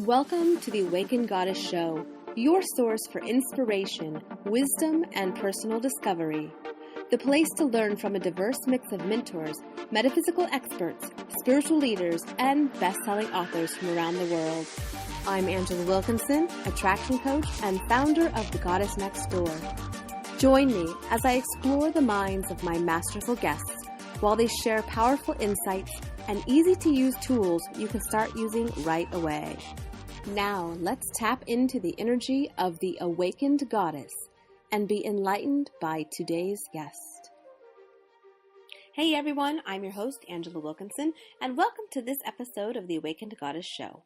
Welcome to the Awakened Goddess Show, your source for inspiration, wisdom, and personal discovery. The place to learn from a diverse mix of mentors, metaphysical experts, spiritual leaders, and best-selling authors from around the world. I'm Angela Wilkinson, attraction coach and founder of The Goddess Next Door. Join me as I explore the minds of my masterful guests while they share powerful insights and easy-to-use tools you can start using right away. Now, let's tap into the energy of the Awakened Goddess and be enlightened by today's guest. Hey everyone, I'm your host, Angela Wilkinson, and welcome to this episode of the Awakened Goddess Show.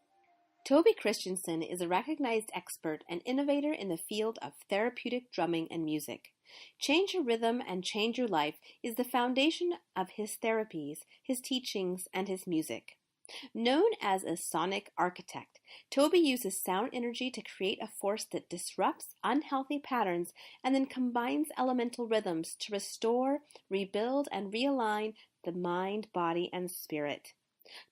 Toby Christensen is a recognized expert and innovator in the field of therapeutic drumming and music. Change your rhythm and change your life is the foundation of his therapies, his teachings, and his music. Known as a sonic architect, Toby uses sound energy to create a force that disrupts unhealthy patterns and then combines elemental rhythms to restore, rebuild, and realign the mind, body, and spirit.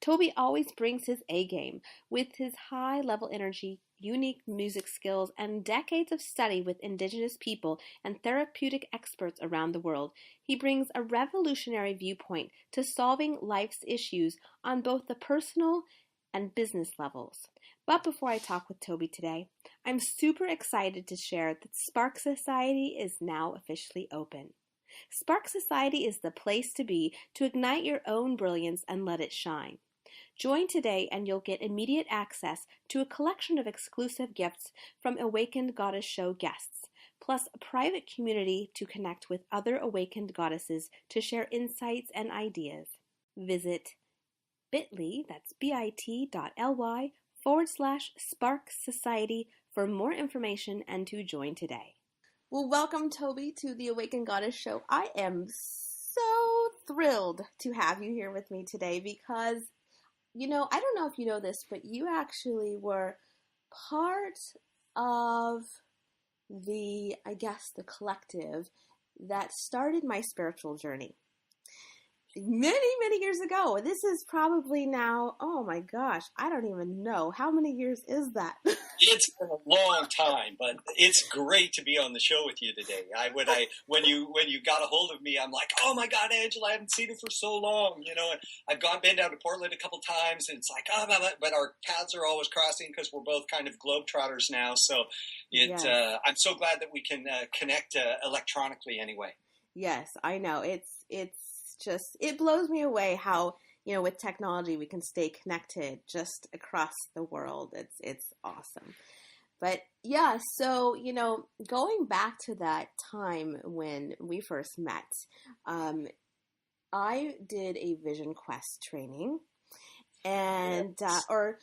Toby always brings his A game with his high-level energy, unique music skills, and decades of study with indigenous people and therapeutic experts around the world. He brings a revolutionary viewpoint to solving life's issues on both the personal and business levels. But before I talk with Toby today, I'm super excited to share that Spark Society is now officially open. Spark Society is the place to be to ignite your own brilliance and let it shine. Join today and you'll get immediate access to a collection of exclusive gifts from Awakened Goddess Show guests, plus a private community to connect with other awakened goddesses to share insights and ideas. Visit bit.ly, that's bit.ly/Spark Society for more information and to join today. Well, welcome, Toby, to the Awakened Goddess Show. I am so thrilled to have you here with me today because, I don't know if you know this, but you actually were part of the collective that started my spiritual journey many, many years ago. This is probably now, oh my gosh, I don't even know. How many years is that? It's been a long time, but it's great to be on the show with you today. When you got a hold of me, I'm like, oh my God, Angela, I haven't seen you for so long, and I've been down to Portland a couple times, and it's like, but our paths are always crossing because we're both kind of globetrotters now. So Yes. I'm so glad that we can connect electronically anyway. Yes, I know. It blows me away how, with technology we can stay connected just across the world. It's awesome. But yeah, so, going back to that time when we first met, I did a Vision Quest training and, Yes. a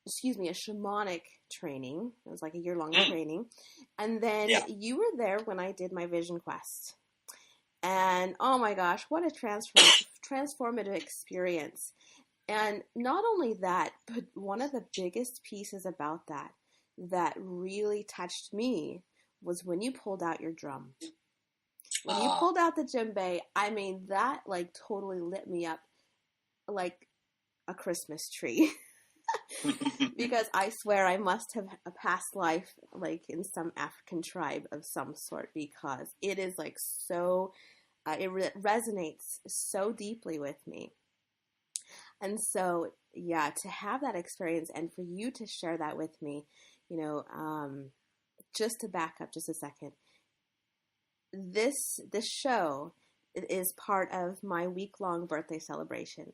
shamanic training. It was like a year-long training. And then you were there when I did my Vision Quest. And oh my gosh, what a transformative experience. And not only that, but one of the biggest pieces about that really touched me was when you pulled out your drum. When you pulled out the djembe, that totally lit me up like a Christmas tree. Because I swear I must have a past life in some African tribe of some sort, because it is so it resonates so deeply with me. And so to have that experience and for you to share that with me, just to back up just a second, this show is part of my week-long birthday celebration.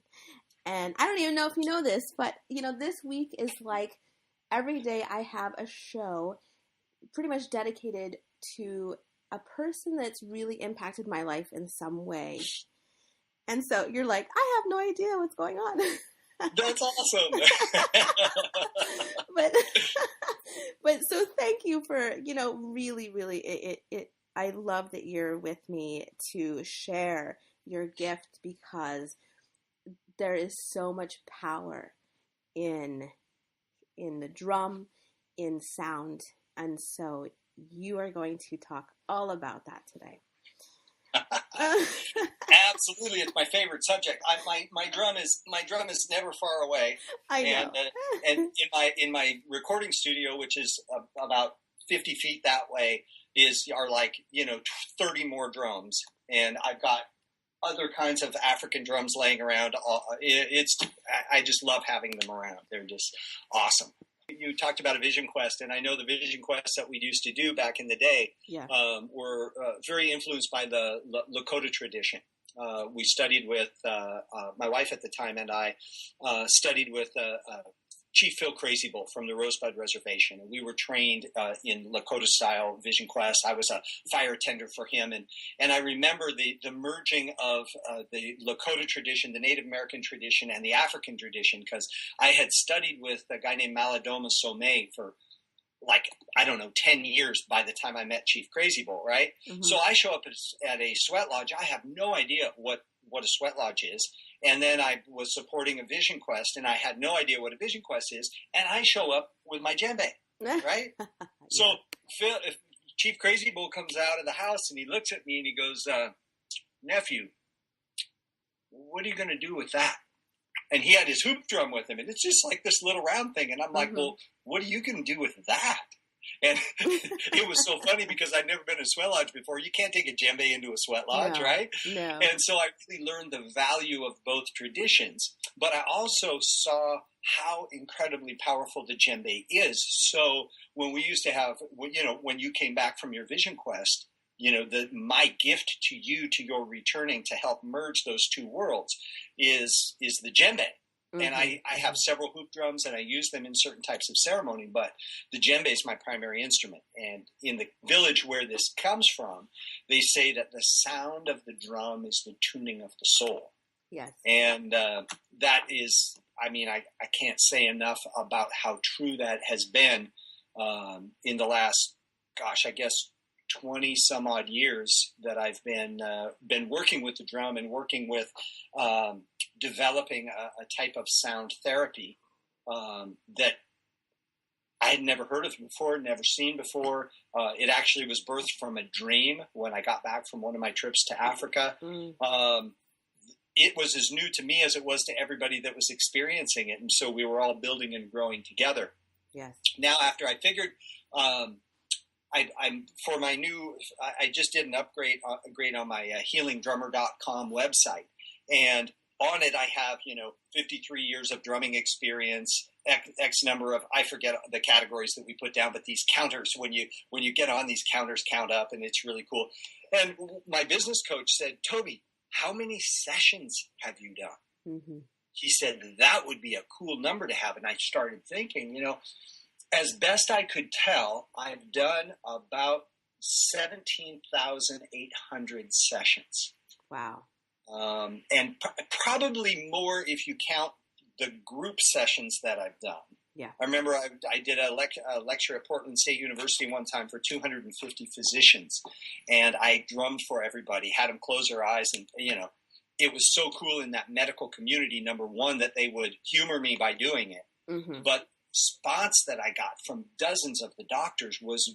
And I don't even know if you know this, but, this week is every day I have a show pretty much dedicated to a person that's really impacted my life in some way. And so you're like, I have no idea what's going on. That's awesome. but so thank you for, really, I love that you're with me to share your gift, because there is so much power in the drum, in sound. And so you are going to talk all about that today. absolutely, it's my favorite subject. My drum is never far away. I know. And in my recording studio, which is about 50 feet that way, are like 30 more drums, and I've got other kinds of African drums laying around. I just love having them around. They're just awesome. You talked about a vision quest, and I know the vision quests that we used to do back in the day were very influenced by the Lakota tradition. We studied with my wife at the time, and I studied with Chief Phil Crazybull from the Rosebud Reservation, and we were trained in Lakota-style vision quests. I was a fire tender for him, and I remember the merging of the Lakota tradition, the Native American tradition, and the African tradition, because I had studied with a guy named Malidoma Somé for 10 years by the time I met Chief Crazybull, right? Mm-hmm. So I show up at a sweat lodge. I have no idea what a sweat lodge is. And then I was supporting a vision quest, and I had no idea what a vision quest is. And I show up with my djembe, right? So if Chief Crazybull comes out of the house, and he looks at me, and he goes, nephew, what are you going to do with that? And he had his hoop drum with him, and it's just like this little round thing. And I'm like, well, what are you going to do with that? And it was so funny because I'd never been in a sweat lodge before. You can't take a djembe into a sweat lodge, right? No. And so I really learned the value of both traditions. But I also saw how incredibly powerful the djembe is. So when we used to have, when you came back from your vision quest, my gift to you, to your returning to help merge those two worlds is the djembe. Mm-hmm. And I have several hoop drums, and I use them in certain types of ceremony, but the djembe is my primary instrument. And in the village where this comes from, they say that the sound of the drum is the tuning of the soul. Yes. And that is, I can't say enough about how true that has been in the last, 20 some odd years that I've been working with the drum and working with developing a type of sound therapy that I had never heard of before, never seen before. It actually was birthed from a dream when I got back from one of my trips to Africa. It was as new to me as it was to everybody that was experiencing it, and so we were all building and growing together. Yes. Now, after I figured. I just did an upgrade on my healingdrummer.com website, and on it I have 53 years of drumming experience, X number of, I forget the categories that we put down, but these counters, when you get on, these counters count up, and it's really cool. And my business coach said, Toby, how many sessions have you done? Mm-hmm. He said that would be a cool number to have, and I started thinking, as best I could tell, I've done about 17,800 sessions. Wow. And probably more if you count the group sessions that I've done. Yeah. I remember I did a lecture at Portland State University one time for 250 physicians, and I drummed for everybody, had them close their eyes, and, it was so cool in that medical community, number one, that they would humor me by doing it. Mm-hmm. But response that I got from dozens of the doctors was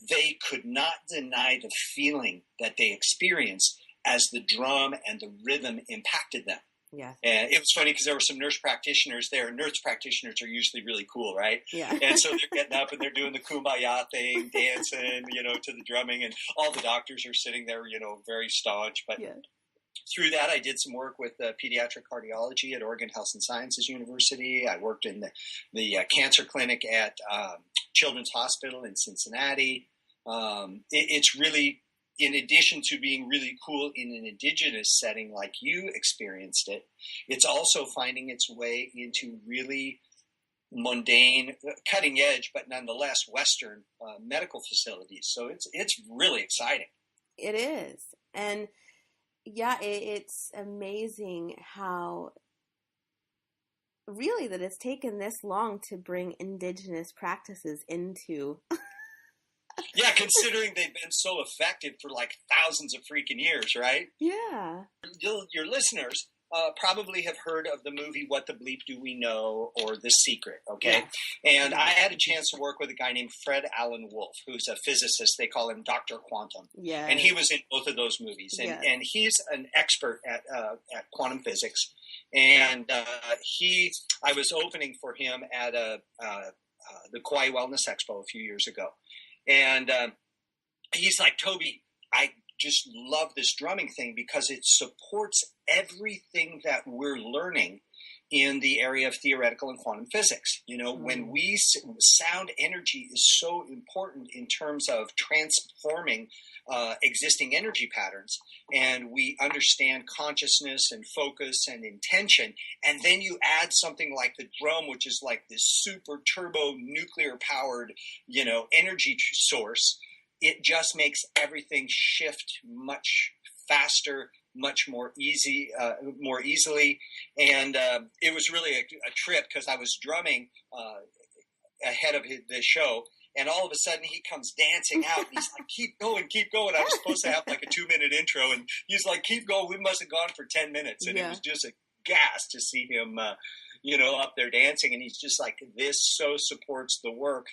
they could not deny the feeling that they experienced as the drum and the rhythm impacted them. Yeah. And it was funny because there were some nurse practitioners there. Nurse practitioners are usually really cool, right? Yeah. And so they're getting up and they're doing the kumbaya thing, dancing, to the drumming, and all the doctors are sitting there, very staunch. But through that, I did some work with pediatric cardiology at Oregon Health and Sciences University. I worked in the cancer clinic at Children's Hospital in Cincinnati. It's really, in addition to being really cool in an indigenous setting like you experienced it, it's also finding its way into really mundane, cutting edge, but nonetheless Western medical facilities. So it's really exciting. It is. And yeah, it's amazing how really that it's taken this long to bring indigenous practices into. Yeah, considering they've been so effective for like thousands of freaking years, right? Yeah. Your listeners, probably have heard of the movie What the Bleep Do We Know or The Secret, okay? Yeah. And I had a chance to work with a guy named Fred Alan Wolf, who's a physicist. They call him Dr. Quantum. Yeah. And he was in both of those movies. And he's an expert at quantum physics. And I was opening for him at the Kauai Wellness Expo a few years ago. And he's like, Toby, I just love this drumming thing because it supports everything that we're learning in the area of theoretical and quantum physics. You know, when sound energy is so important in terms of transforming existing energy patterns, and we understand consciousness and focus and intention, and then you add something like the drum, which is like this super turbo nuclear powered, energy source. It just makes everything shift much faster, much more easily. And it was really a trip because I was drumming ahead of the show. And all of a sudden he comes dancing out and he's like, keep going. I was supposed to have like a 2-minute intro. And he's like, keep going. We must have gone for 10 minutes. And it was just a gas to see him, up there dancing. And he's just like, this so supports the work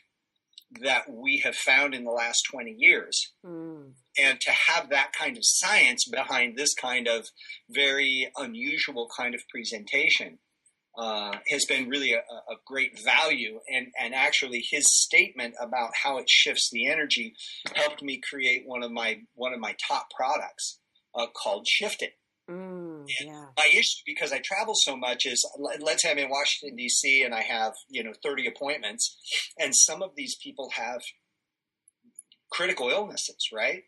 that we have found in the last 20 years. And to have that kind of science behind this kind of very unusual kind of presentation has been really a great value. And actually his statement about how it shifts the energy helped me create one of my top products called Shift It. My issue, because I travel so much, is let's say I'm in Washington, D.C. and I have, 30 appointments, and some of these people have critical illnesses, right?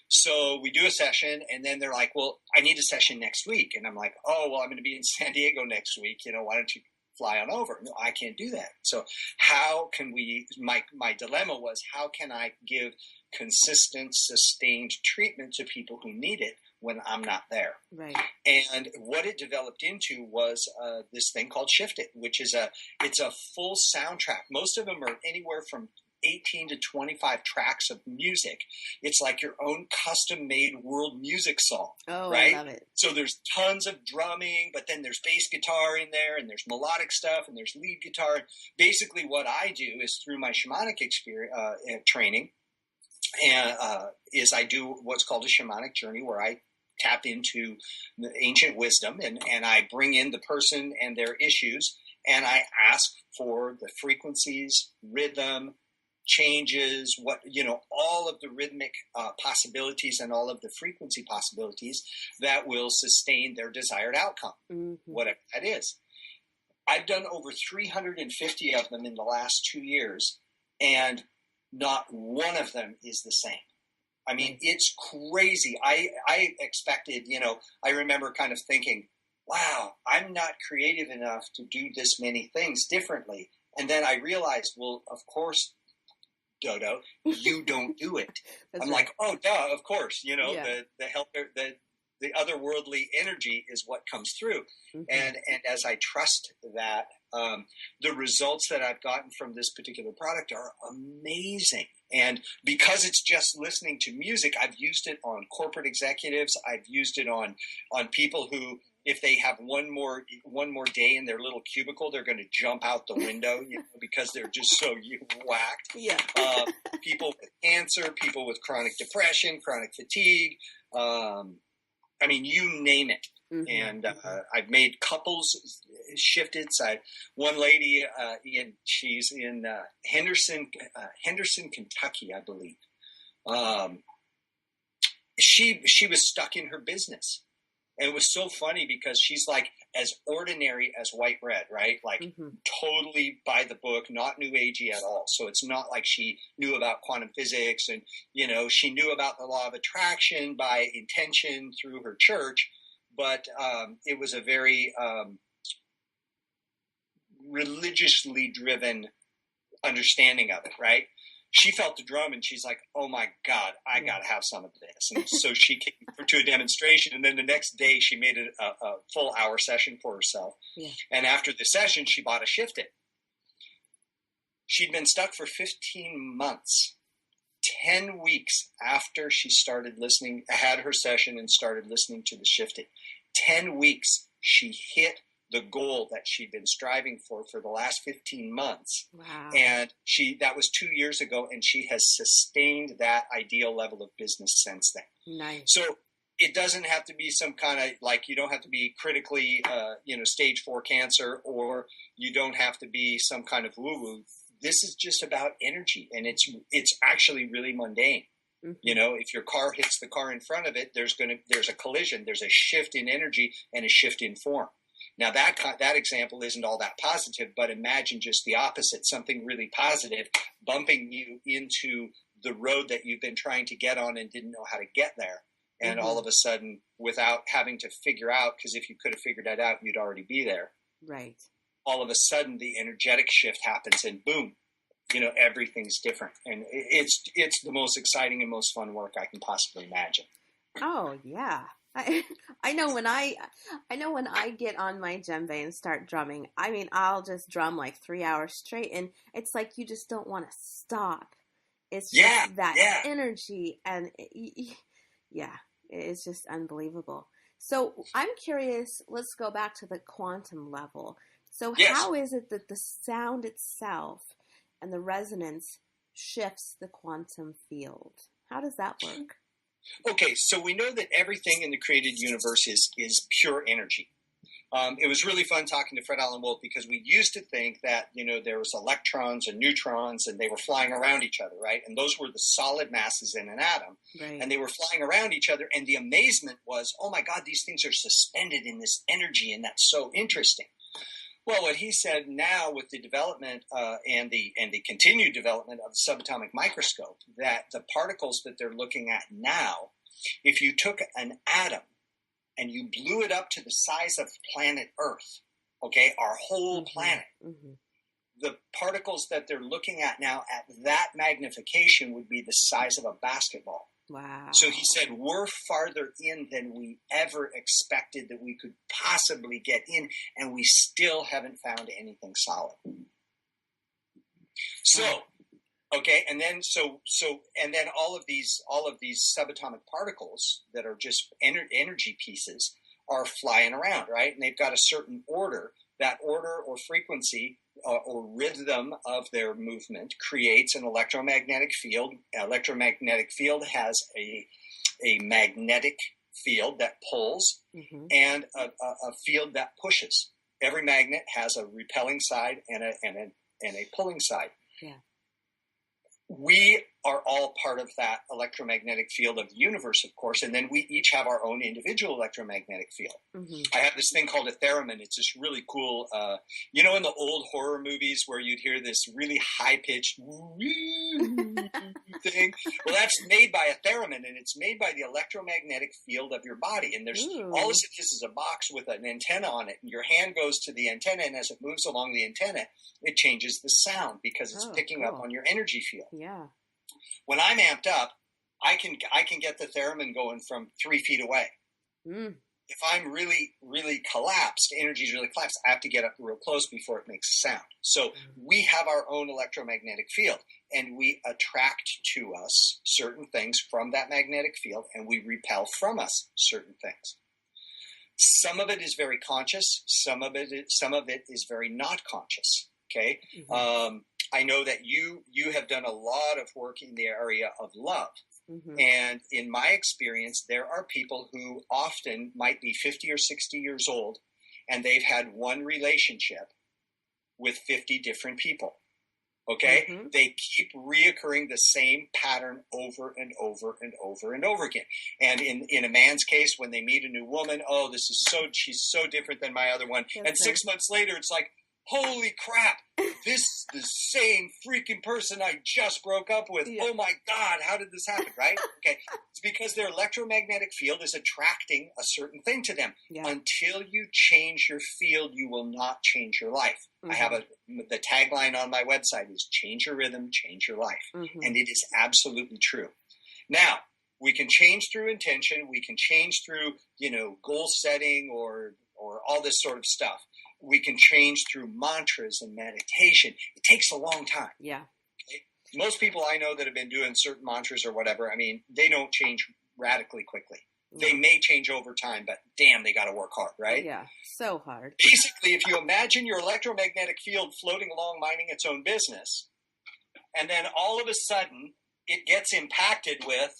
So we do a session and then they're like, well, I need a session next week. And I'm like, oh, well, I'm going to be in San Diego next week. Why don't you fly on over? No, I can't do that. So how can my dilemma was, how can I give consistent, sustained treatment to people who need it when I'm not there? Right. And what it developed into was this thing called Shift It, which is it's a full soundtrack. Most of them are anywhere from 18 to 25 tracks of music. It's like your own custom-made world music song. Oh, right? I love it. So there's tons of drumming, but then there's bass guitar in there, and there's melodic stuff, and there's lead guitar. Basically, what I do is through my shamanic experience training, and is I do what's called a shamanic journey, where I tap into the ancient wisdom, and I bring in the person and their issues, and I ask for the frequencies, rhythm, changes, all of the rhythmic possibilities and all of the frequency possibilities that will sustain their desired outcome, whatever that is. I've done over 350 of them in the last 2 years, and not one of them is the same. I mean, it's crazy. I expected, I remember kind of thinking, wow, I'm not creative enough to do this many things differently. And then I realized, well, of course, Dodo, you don't do it. I'm like, oh, duh, of course, the helper, the otherworldly energy is what comes through. And as I trust that, the results that I've gotten from this particular product are amazing. And because it's just listening to music, I've used it on corporate executives. I've used it on people who, if they have one more day in their little cubicle, they're going to jump out the window, because they're just so whacked. Yeah. People with cancer, people with chronic depression, chronic fatigue. I mean, you name it. And I've made couples shift it. One lady, she's in Henderson, Kentucky, I believe. She was stuck in her business. And it was so funny because she's like as ordinary as white bread, right? Like totally by the book, not new agey at all. So it's not like she knew about quantum physics and, she knew about the law of attraction by intention through her church. But it was a very religiously driven understanding of it, right? She felt the drum and she's like, oh my God, I got to have some of this. And so she came to a demonstration, and then the next day she made a full hour session for herself. Yeah. And after the session, she bought a Shift It. She'd been stuck for 15 months. 10 weeks after she started listening, had her session and started listening to the Shift It. 10 weeks, she hit the goal that she'd been striving for the last 15 months. Wow. And that was 2 years ago, and she has sustained that ideal level of business since then. Nice. So it doesn't have to be some kind of, like, you don't have to be critically, stage 4 cancer, or you don't have to be some kind of woo-woo. This is just about energy, and it's actually really mundane. Mm-hmm. You know, if your car hits the car in front of it, there's a collision, there's a shift in energy and a shift in form. Now that example isn't all that positive, but imagine just the opposite, something really positive bumping you into the road that you've been trying to get on and didn't know how to get there. And all of a sudden, without having to figure out, because if you could have figured that out, you'd already be there. Right. All of a sudden, the energetic shift happens, and boom, everything's different. And it's the most exciting and most fun work I can possibly imagine. Oh yeah. I know when I get on my djembe and start drumming, I mean, I'll just drum like 3 hours straight, and it's like you just don't want to stop. It's just that energy, and it's just unbelievable. So I'm curious, let's go back to the quantum level. So how is it that the sound itself and the resonance shifts the quantum field? How does that work? Okay, so we know that everything in the created universe is pure energy. It was really fun talking to Fred Alan Wolf, because we used to think that, there was electrons and neutrons and they were flying around each other, right? And those were the solid masses in an atom. Right. And they were flying around each other. And the amazement was, oh my God, these things are suspended in this energy. And that's so interesting. Well, what he said now with the development and the continued development of the subatomic microscope, that the particles that they're looking at now, if you took an atom and you blew it up to the size of planet Earth, okay, our whole planet, the particles that they're looking at now at that magnification would be the size of a basketball. Wow. So he said, we're farther in than we ever expected that we could possibly get in, and we still haven't found anything solid. So, okay, and then and then all of these subatomic particles that are just energy pieces are flying around, right? And they've got a certain order. That order or frequency or rhythm of their movement creates an electromagnetic field. Electromagnetic field has a magnetic field that pulls and a field that pushes. Every magnet has a repelling side and a pulling side. Yeah. We are all part of that electromagnetic field of the universe, of course, and then we each have our own individual electromagnetic field. I have this thing called a theremin. It's this really cool, in the old horror movies where you'd hear this really high-pitched thing? Well, that's made by a theremin, and it's made by the electromagnetic field of your body. And there's all this is a box with an antenna on it, and your hand goes to the antenna, and as it moves along the antenna, it changes the sound because it's picking up on your energy field. Yeah. When I'm amped up, I can get the theremin going from 3 feet away. If I'm really, really collapsed, energy's really collapsed, I have to get up real close before it makes a sound. So we have our own electromagnetic field, and we attract to us certain things from that magnetic field, and we repel from us certain things. Some of it is very conscious. Some of it is very not conscious. Okay. I know that you have done a lot of work in the area of love. And in my experience, there are people who often might be 50 or 60 years old, and they've had one relationship with 50 different people. Okay? They keep reoccurring the same pattern over and over and over and over again. And in a man's case, when they meet a new woman, she's so different than my other one. And 6 months later, it's like, holy crap, this is the same freaking person I just broke up with. Yeah. Oh my God, how did this happen, right? Okay, it's because their electromagnetic field is attracting a certain thing to them. Yeah. Until you change your field, you will not change your life. I have the tagline on my website is change your rhythm, change your life. And it is absolutely true. Now, we can change through intention. We can change through, goal setting or all this sort of stuff. We can change through mantras and meditation. It takes a long time. Yeah. Okay? Most people I know that have been doing certain mantras or whatever, I mean, they don't change radically quickly. They may change over time, but damn, they got to work hard, right? Yeah, so hard. Basically, if you imagine your electromagnetic field floating along, minding its own business, and then all of a sudden it gets impacted with,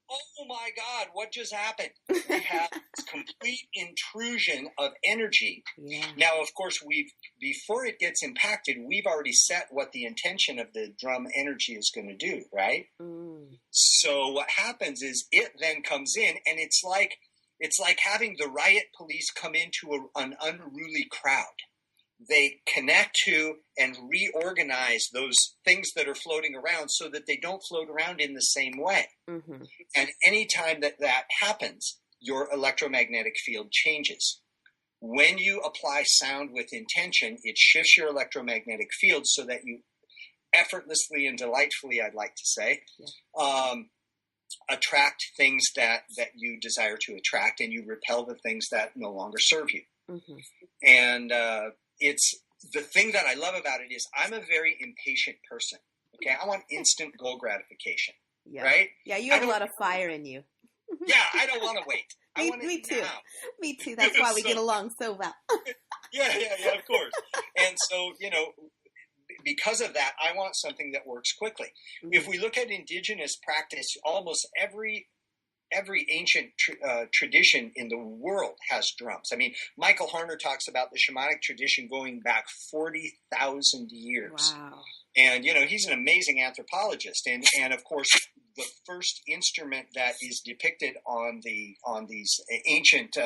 oh my God, what just happened? We have this complete intrusion of energy. Yeah. Now, of course, before it gets impacted, we've already set what the intention of the drum energy is going to do, right? So what happens is it then comes in, and it's like having the riot police come into an unruly crowd. They connect to and reorganize those things that are floating around so that they don't float around in the same way. And anytime that happens, your electromagnetic field changes. When you apply sound with intention, it shifts your electromagnetic field so that you effortlessly and delightfully, I'd like to say, attract things that you desire to attract, and you repel the things that no longer serve you. And it's the thing that I love about it is I'm a very impatient person. Okay, I want instant goal gratification. Yeah. Right? Yeah, you have a lot of fire in you. Yeah, I don't want to wait. I want me it too. now. Me too. That's why we get along so well. Yeah, of course. And so, because of that, I want something that works quickly. If we look at indigenous practice, almost every ancient tradition in the world has drums. I mean, Michael Harner talks about the shamanic tradition going back 40,000 years. Wow. And, he's an amazing anthropologist. And of course, the first instrument that is depicted on these ancient,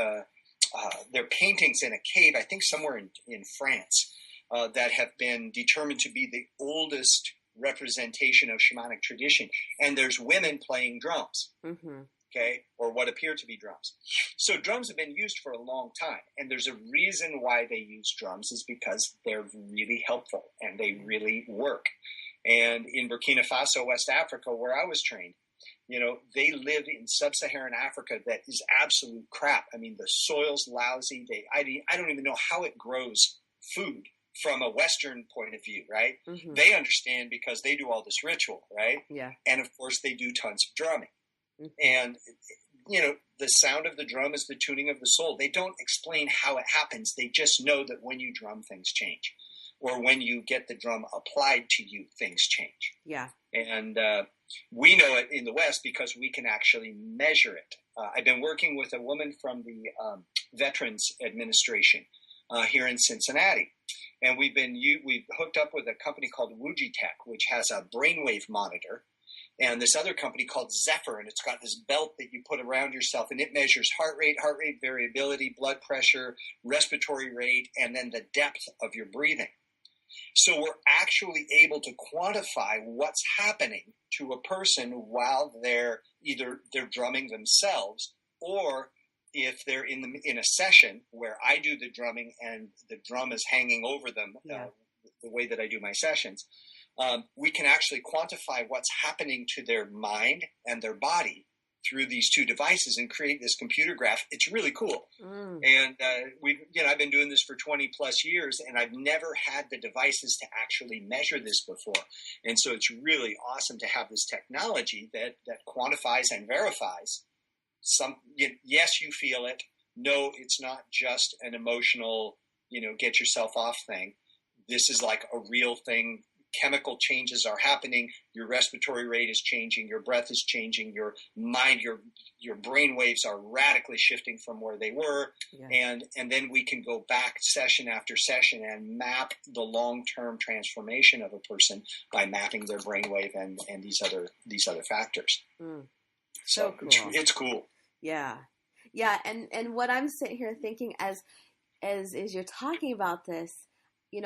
they're paintings in a cave, I think somewhere in France, that have been determined to be the oldest representation of shamanic tradition. And there's women playing drums. Okay, or what appear to be drums. So drums have been used for a long time, and there's a reason why they use drums is because they're really helpful and they really work. And in Burkina Faso, West Africa, where I was trained, they live in sub-Saharan Africa that is absolute crap. I mean, the soil's lousy. I don't even know how it grows food from a Western point of view, right? They understand because they do all this ritual, right? Yeah. And of course, they do tons of drumming. And, the sound of the drum is the tuning of the soul. They don't explain how it happens. They just know that when you drum, things change. Or when you get the drum applied to you, things change. Yeah. And we know it in the West because we can actually measure it. I've been working with a woman from the Veterans Administration here in Cincinnati. And we've hooked up with a company called Wujitech, which has a brainwave monitor. And this other company called Zephyr, and it's got this belt that you put around yourself, and it measures heart rate variability, blood pressure, respiratory rate, and then the depth of your breathing. So we're actually able to quantify what's happening to a person while they're drumming themselves, or if they're in a session where I do the drumming and the drum is hanging over them, the way that I do my sessions. We can actually quantify what's happening to their mind and their body through these two devices and create this computer graph. It's really cool. And I've been doing this for 20 plus years, and I've never had the devices to actually measure this before. And so it's really awesome to have this technology that quantifies and verifies yes, you feel it. No, it's not just an emotional, get yourself off thing. This is like a real thing. Chemical changes are happening. Your respiratory rate is changing. Your breath is changing. Your mind, your brain waves are radically shifting from where they were. Yeah. And then we can go back session after session and map the long-term transformation of a person by mapping their brainwave and these other factors. So cool. It's cool. Yeah. And what I'm sitting here thinking as you're talking about this,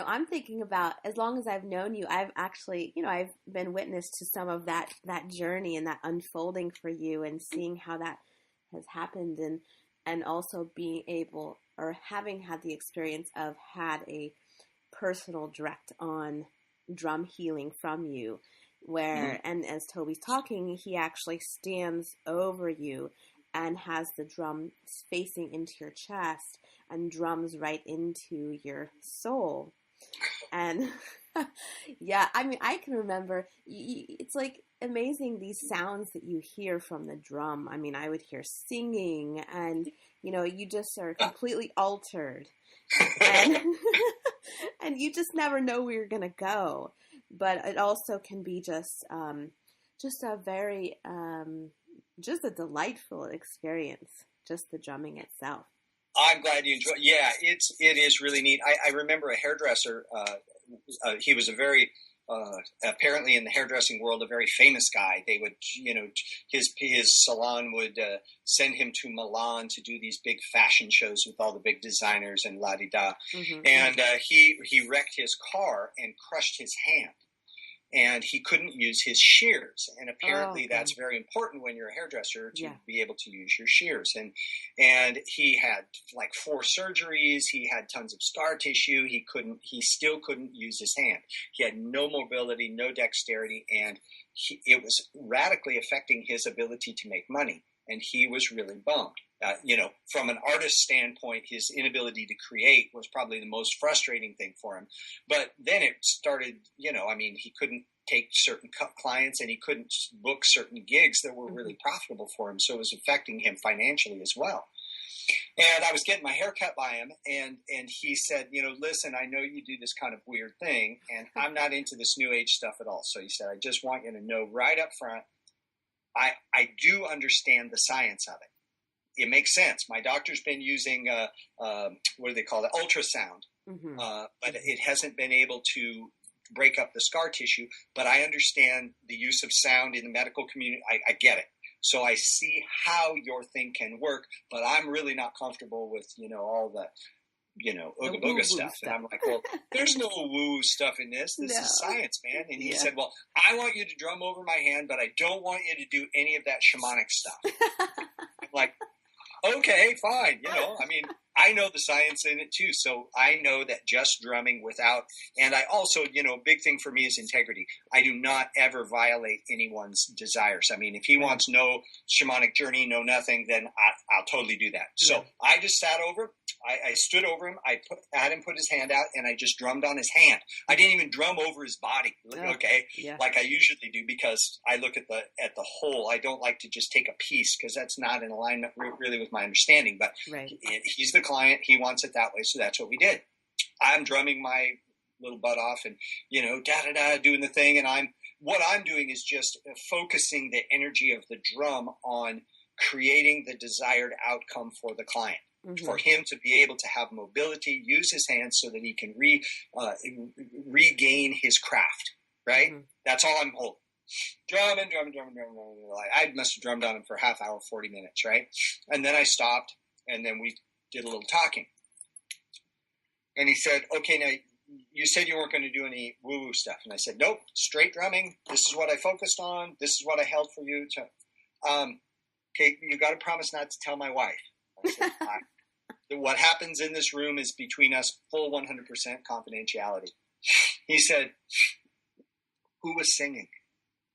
I'm thinking about, as long as I've known you, I've actually, I've been witness to some of that journey and that unfolding for you, and seeing how that has happened, and also being able, or having had the experience of had a personal direct on drum healing from you, where, and as Toby's talking, he actually stands over you and has the drum facing into your chest and drums right into your soul. And Yeah, I mean, I can remember, it's like amazing these sounds that you hear from the drum. I mean, I would hear singing and, you just are completely altered and and you just never know where you're going to go. But it also can be just a very, just a delightful experience, just the drumming itself. I'm glad you enjoy. Yeah, it is really neat. I remember a hairdresser. He was a very apparently in the hairdressing world a very famous guy. They would, his salon would send him to Milan to do these big fashion shows with all the big designers and la di da. Mm-hmm. And he wrecked his car and crushed his hand. And he couldn't use his shears. And apparently that's very important when you're a hairdresser to be able to use your shears. And he had like 4 surgeries. He had tons of scar tissue. He still couldn't use his hand. He had no mobility, no dexterity, and it was radically affecting his ability to make money. And he was really bummed. From an artist standpoint, his inability to create was probably the most frustrating thing for him. But then it started, he couldn't take certain clients and he couldn't book certain gigs that were really profitable for him. So it was affecting him financially as well. And I was getting my hair cut by him, and he said, listen, I know you do this kind of weird thing, and I'm not into this new age stuff at all. So he said, I just want you to know right up front, I do understand the science of it. It makes sense. My doctor's been using, what do they call it, ultrasound, but it hasn't been able to break up the scar tissue. But I understand the use of sound in the medical community. I get it. So I see how your thing can work, but I'm really not comfortable with, all the, ooga booga stuff. And I'm like, well, there's no woo stuff in this. This is science, man. And he said, well, I want you to drum over my hand, but I don't want you to do any of that shamanic stuff. I'm like, okay, fine. I know the science in it too. So I know that just drumming and I also, big thing for me is integrity. I do not ever violate anyone's desires. I mean, if he wants no shamanic journey, no nothing, then I'll totally do that. Yeah. So I just sat over, I stood over him, had him put his hand out, and I just drummed on his hand. I didn't even drum over his body, like I usually do, because I look at the whole. I don't like to just take a piece, because that's not in alignment really with my understanding. But he's the client; he wants it that way, so that's what we did. I'm drumming my little butt off, and doing the thing, and what I'm doing is just focusing the energy of the drum on creating the desired outcome for the client. For him to be able to have mobility, use his hands so that he can regain his craft, right? That's all I'm holding. Drumming. I must have drummed on him for half hour, 40 minutes, right? And then I stopped, and then we did a little talking. And he said, okay, now you said you weren't going to do any woo-woo stuff. And I said, nope, straight drumming. This is what I focused on. This is what I held for you. Okay, you got to promise not to tell my wife. I said, what happens in this room is between us, full 100% confidentiality. He said, who was singing?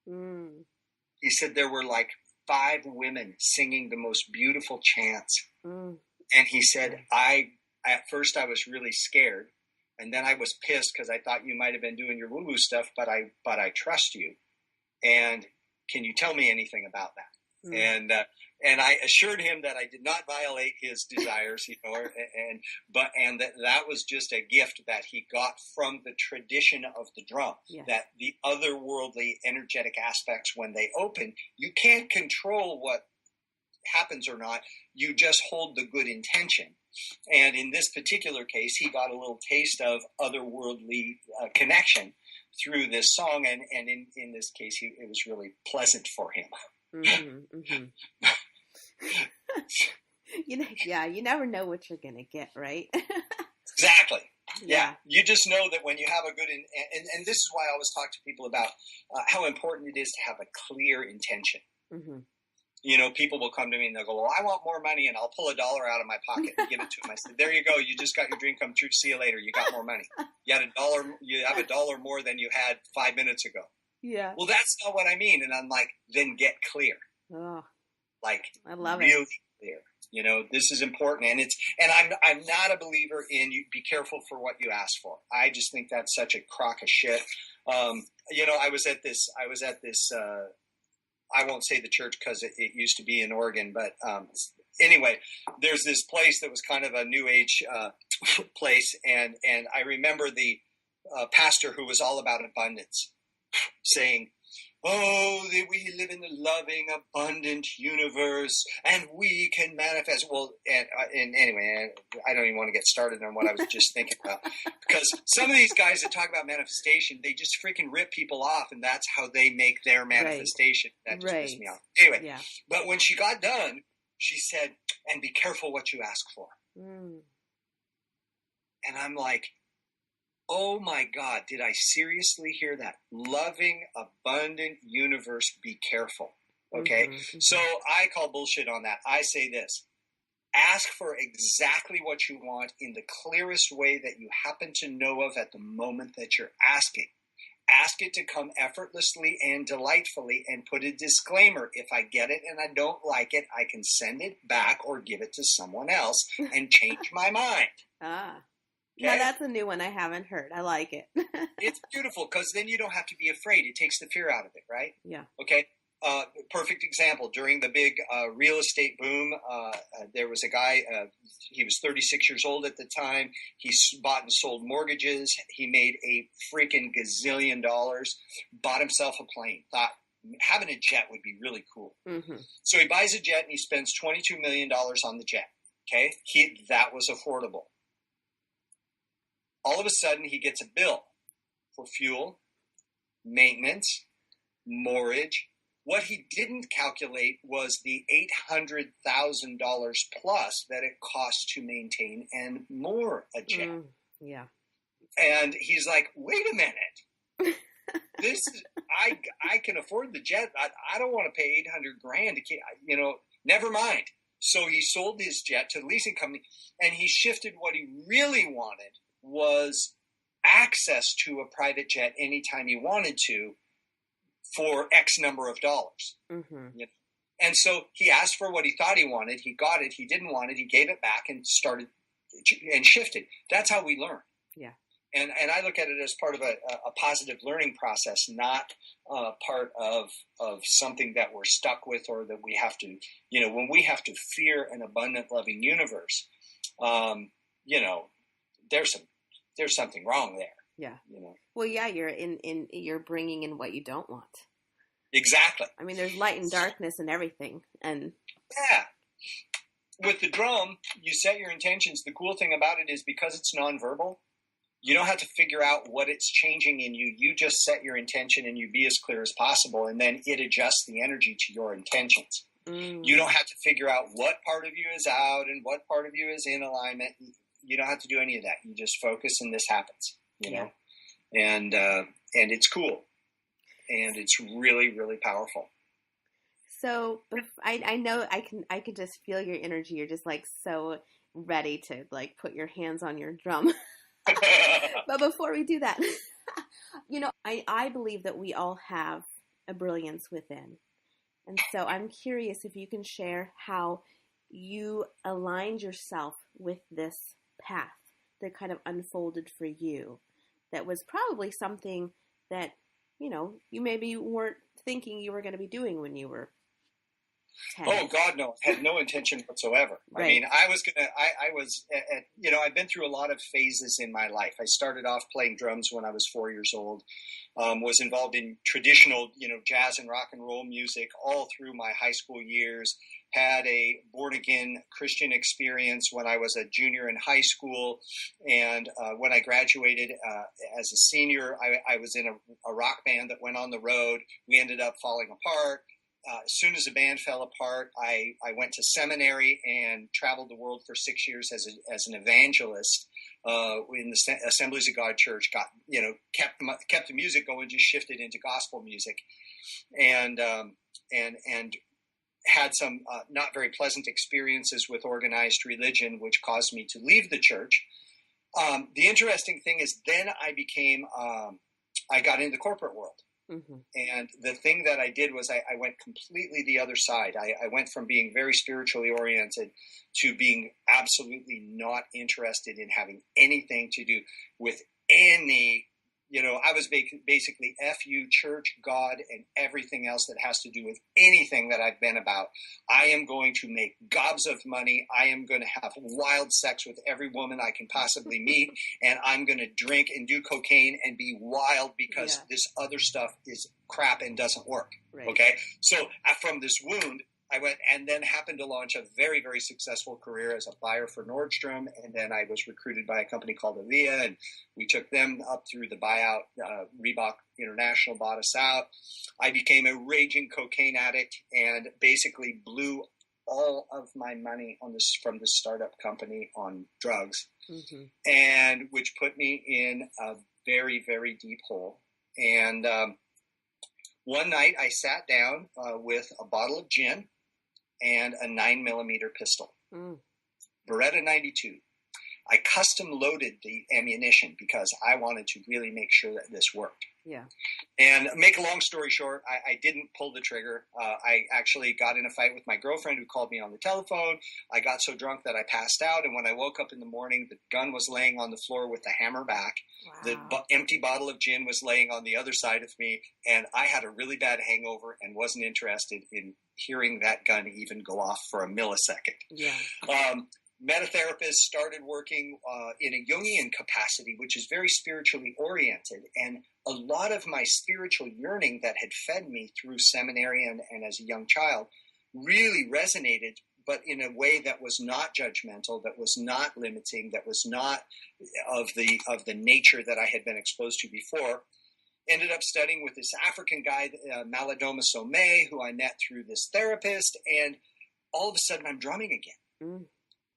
He said there were like 5 women singing the most beautiful chants. And he said, at first I was really scared. And then I was pissed because I thought you might have been doing your woo-woo stuff, but I trust you. And can you tell me anything about that? And I assured him that I did not violate his desires, and that was just a gift that he got from the tradition of the drum. Yeah. That the otherworldly energetic aspects, when they open, you can't control what happens or not. You just hold the good intention. And in this particular case, he got a little taste of otherworldly connection through this song, and in this case, it was really pleasant for him. You never know what you're gonna get, right? Exactly. Yeah, you just know that when you have a good and this is why I always talk to people about how important it is to have a clear intention. People will come to me and they'll go, well, I want more money, and I'll pull $1 out of my pocket and give it to them. I said, there you go. You just got your dream come true. See you later. You got more money. You have $1 more than you had 5 minutes ago. Yeah. Well, that's not what I mean. And I'm like, then get clear. Oh, like I love really it. clear. You know, this is important, and I'm not a believer in you be careful for what you ask for. I just think that's such a crock of shit. You know, I was at this. I won't say the church because it used to be in Oregon, but anyway, there's this place that was kind of a New Age place, and I remember the pastor who was all about abundance saying, "Oh, we live in a loving, abundant universe, and we can manifest." Well, and anyway, I don't even want to get started on what I was just thinking about, because some of these guys that talk about manifestation, they just freaking rip people off, and that's how they make their manifestation. That just pissed me off. Anyway, but when she got done, she said, "And be careful what you ask for." And I'm like, oh my God, did I seriously hear that? Loving, abundant universe, be careful. Okay? So I call bullshit on that. I say this. Ask for exactly what you want in the clearest way that you happen to know of at the moment that you're asking. Ask it to come effortlessly and delightfully, and put a disclaimer. If I get it and I don't like it, I can send it back or give it to someone else and change my mind. Okay? Now that's a new one I haven't heard. I like it. It's beautiful, because then you don't have to be afraid. It takes the fear out of it, right? Yeah. Okay. Perfect example. During the big real estate boom, there was a guy, he was 36 years old at the time. He bought and sold mortgages. He made a freaking gazillion dollars, bought himself a plane, thought having a jet would be really cool. So he buys a jet and he spends $22 million on the jet. Okay. That was affordable. All of a sudden, he gets a bill for fuel, maintenance, mortgage. What he didn't calculate was the $800,000 plus that it costs to maintain and moor a jet. Yeah. And he's like, wait a minute. This is, I can afford the jet. I don't want to pay $800,000 to keep, never mind. So he sold his jet to the leasing company, and he shifted. What he really wanted was access to a private jet anytime he wanted to for X number of dollars. And so he asked for what he thought he wanted. He got it. He didn't want it. He gave it back and started and shifted. That's how we learn. Yeah. And I look at it as part of a positive learning process, not part of something that we're stuck with, or that we have to, when we have to fear an abundant, loving universe, there's something wrong there. Yeah. Well, yeah, you're bringing in what you don't want. Exactly. I mean, there's light and darkness and everything. And yeah. With the drum, you set your intentions. The cool thing about it is, because it's nonverbal, you don't have to figure out what it's changing in you. You just set your intention and you be as clear as possible, and then it adjusts the energy to your intentions. You don't have to figure out what part of you is out and what part of you is in alignment. You don't have to do any of that. You just focus, and this happens, know, and it's cool, and it's really, really powerful. So I know I can just feel your energy. You're just like so ready to like put your hands on your drum. But before we do that, I believe that we all have a brilliance within. And so I'm curious if you can share how you aligned yourself with this path that kind of unfolded for you. That was probably something that, you maybe weren't thinking you were going to be doing when you were 10. Oh God, no! Had no intention whatsoever. Right. I mean, I've been through a lot of phases in my life. I started off playing drums when I was 4 years old. Was involved in traditional, jazz and rock and roll music all through my high school years. Had a born again Christian experience when I was a junior in high school, and when I graduated as a senior, I was in a rock band that went on the road. We ended up falling apart. As soon as the band fell apart, I went to seminary and traveled the world for 6 years as an evangelist in the Assemblies of God Church. Kept the music going, just shifted into gospel music, and had some not very pleasant experiences with organized religion, which caused me to leave the church. The interesting thing is, then I got into the corporate world. Mm-hmm. And the thing that I did was I went completely the other side. I went from being very spiritually oriented to being absolutely not interested in having anything to do with any, I was basically F you, church, God, and everything else that has to do with anything that I've been about. I am going to make gobs of money. I am going to have wild sex with every woman I can possibly meet. And I'm going to drink and do cocaine and be wild because this other stuff is crap and doesn't work. Right. Okay. So from this wound, I went and then happened to launch a very, very successful career as a buyer for Nordstrom. And then I was recruited by a company called Avia, and we took them up through the buyout. Reebok International bought us out. I became a raging cocaine addict and basically blew all of my money from this startup company on drugs, and which put me in a very, very deep hole. And one night I sat down with a bottle of gin and a 9mm pistol, Beretta 92. I custom loaded the ammunition because I wanted to really make sure that this worked. Yeah. And make a long story short, I didn't pull the trigger. I actually got in a fight with my girlfriend who called me on the telephone. I got so drunk that I passed out. And when I woke up in the morning, the gun was laying on the floor with the hammer back. Wow. The empty bottle of gin was laying on the other side of me. And I had a really bad hangover and wasn't interested in hearing that gun even go off for a millisecond. Yeah. Met a therapist, started working in a Jungian capacity, which is very spiritually oriented. And a lot of my spiritual yearning that had fed me through seminary and as a young child really resonated, but in a way that was not judgmental, that was not limiting, that was not of the nature that I had been exposed to before. Ended up studying with this African guy, Malidoma Some, who I met through this therapist. And all of a sudden I'm drumming again.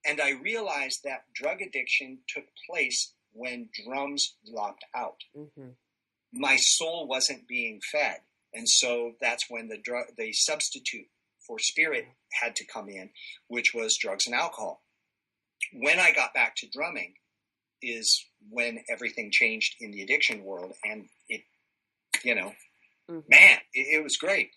And I realized that drug addiction took place when drums dropped out. My soul wasn't being fed. And so that's when the substitute for spirit had to come in, which was drugs and alcohol. When I got back to drumming is when everything changed in the addiction world. And it, it was great.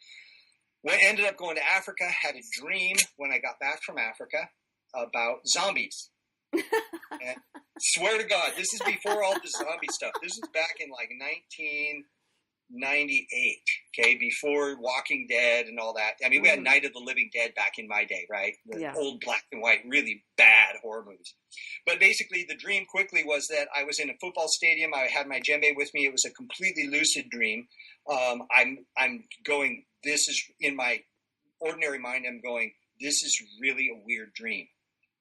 When I ended up going to Africa, had a dream when I got back from Africa about zombies. And swear to God, this is before all the zombie stuff. This is back in like 1998, okay, before Walking Dead and all that. I mean, we had Night of the Living Dead back in my day, right? The old black and white, really bad horror movies. But basically, the dream quickly was that I was in a football stadium. I had my djembe with me. It was a completely lucid dream. I'm going, this is, in my ordinary mind, I'm going, this is really a weird dream.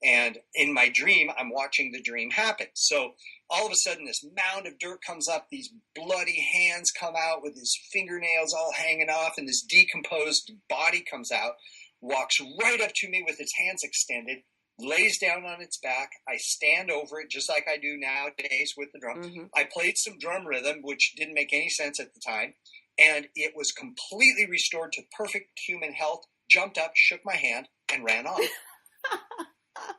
And in my dream, I'm watching the dream happen. So all of a sudden, this mound of dirt comes up. These bloody hands come out with his fingernails all hanging off. And this decomposed body comes out, walks right up to me with its hands extended, lays down on its back. I stand over it just like I do nowadays with the drum. I played some drum rhythm, which didn't make any sense at the time. And it was completely restored to perfect human health, jumped up, shook my hand, and ran off.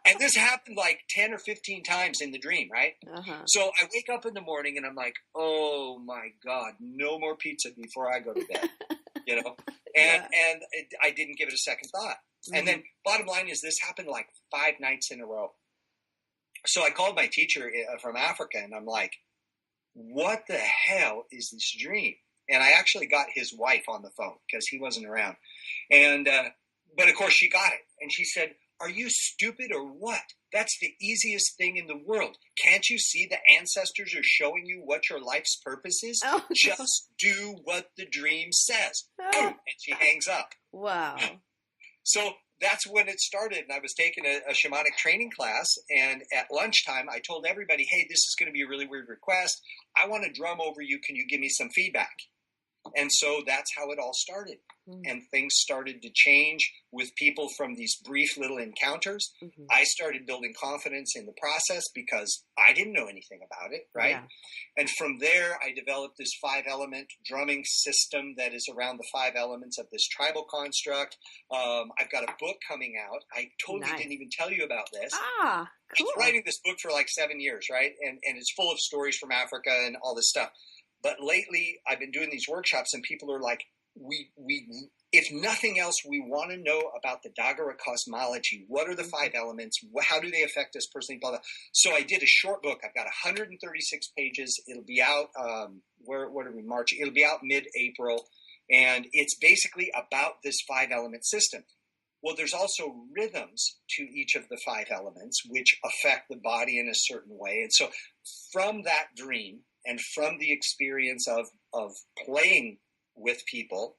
And this happened like 10 or 15 times in the dream, right? So I wake up in the morning and I'm like, oh my God, no more pizza before I go to bed, And I didn't give it a second thought. And then bottom line is this happened like 5 nights in a row. So I called my teacher from Africa and I'm like, what the hell is this dream? And I actually got his wife on the phone because he wasn't around. And, but of course she got it. And she said, are you stupid or what? That's the easiest thing in the world. Can't you see the ancestors are showing you what your life's purpose is? Just do what the dream says. Boom, and she hangs up. Wow. So that's when it started. And I was taking a shamanic training class. And at lunchtime, I told everybody, hey, this is going to be a really weird request. I want to drum over you. Can you give me some feedback? And so that's how it all started. And things started to change with people from these brief little encounters. I started building confidence in the process because I didn't know anything about it, right? Yeah. And from there, I developed this 5-element drumming system that is around the 5 elements of this tribal construct. I've got a book coming out. I totally didn't even tell you about this. Cool. I was writing this book for like 7 years, right? And it's full of stories from Africa and all this stuff. But lately, I've been doing these workshops, and people are like, we if nothing else, we want to know about the Dagara cosmology. What are the 5 elements? How do they affect us personally? Blah, blah. So I did a short book. I've got 136 pages. It'll be out, what are we, March? It'll be out mid-April. And it's basically about this 5-element system. Well, there's also rhythms to each of the 5 elements, which affect the body in a certain way. And so from that dream and from the experience of playing with people,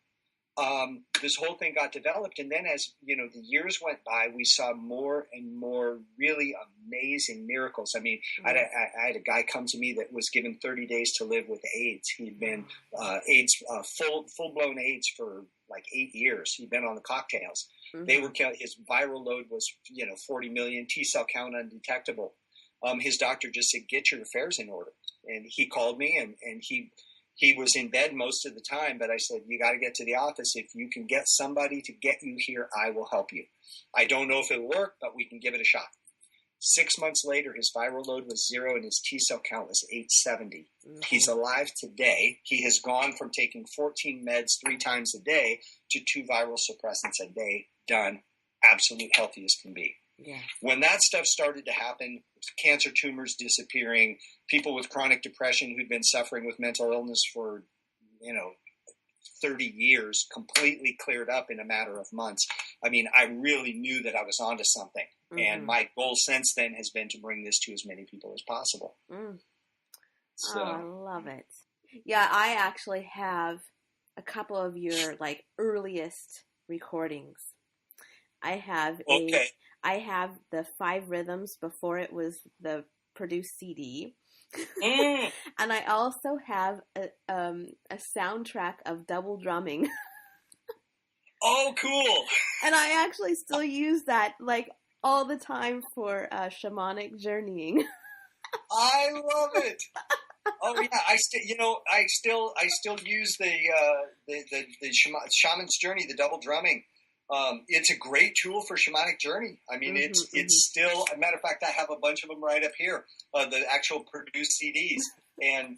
this whole thing got developed. And then as, the years went by, we saw more and more really amazing miracles. I mean, I had a guy come to me that was given 30 days to live with AIDS. He'd been AIDS, full-blown AIDS for like 8 years. He'd been on the cocktails. Mm-hmm. His viral load was, 40 million, T-cell count undetectable. His doctor just said, get your affairs in order. And he called me and he was in bed most of the time, but I said, you got to get to the office. If you can get somebody to get you here, I will help you. I don't know if it'll work, but we can give it a shot. 6 months later, his viral load was 0 and his T-cell count was 870. Mm-hmm. He's alive today. He has gone from taking 14 meds 3 times a day to 2 viral suppressants a day. Done. Absolute healthy as can be. Yeah. When that stuff started to happen, cancer tumors disappearing, people with chronic depression who'd been suffering with mental illness for, 30 years completely cleared up in a matter of months. I mean, I really knew that I was onto something. Mm-hmm. And my goal since then has been to bring this to as many people as possible. Mm. So. Oh, I love it. Yeah, I actually have a couple of your earliest recordings. I have the 5 rhythms before it was the produced CD. And I also have a soundtrack of double drumming. Oh, cool. And I actually still use that all the time for shamanic journeying. I love it. Oh yeah, I still use the shaman's journey, the double drumming. It's a great tool for shamanic journey. I mean, it's still, a matter of fact, I have a bunch of them right up here, the actual produced CDs. And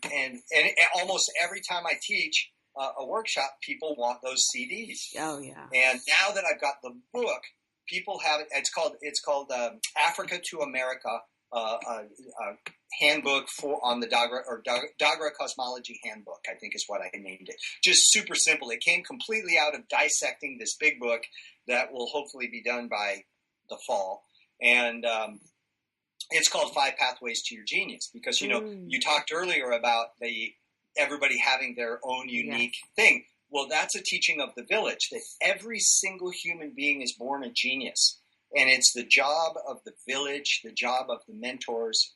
almost every time I teach a workshop, people want those CDs. Oh yeah. And now that I've got the book, people have it. It's called Africa to America, handbook on the Dagara Cosmology Handbook, I think is what I named it. Just super simple. It came completely out of dissecting this big book that will hopefully be done by the fall. And it's called 5 Pathways to Your Genius because, you talked earlier about everybody having their own unique thing. Well, that's a teaching of the village, that every single human being is born a genius. And it's the job of the village, the job of the mentors,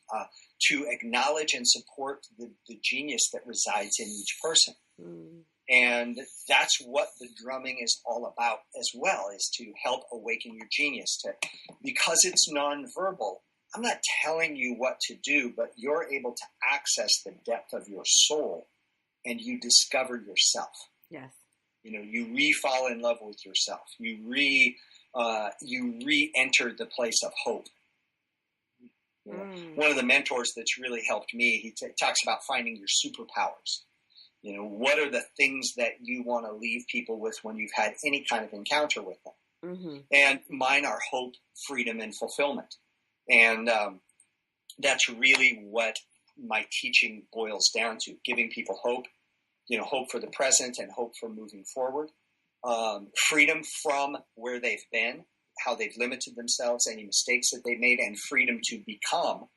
to acknowledge and support the genius that resides in each person. Mm. And that's what the drumming is all about as well, is to help awaken your genius. Because it's nonverbal, I'm not telling you what to do, but you're able to access the depth of your soul and you discover yourself. Yes. You re-fall in love with yourself. You re-enter the place of hope. One of the mentors that's really helped me, he talks about finding your superpowers. What are the things that you want to leave people with when you've had any kind of encounter with them? Mm-hmm. And mine are hope, freedom, and fulfillment. And that's really what my teaching boils down to, giving people hope, hope for the present and hope for moving forward. Freedom from where they've been, how they've limited themselves, any mistakes that they made, and freedom to become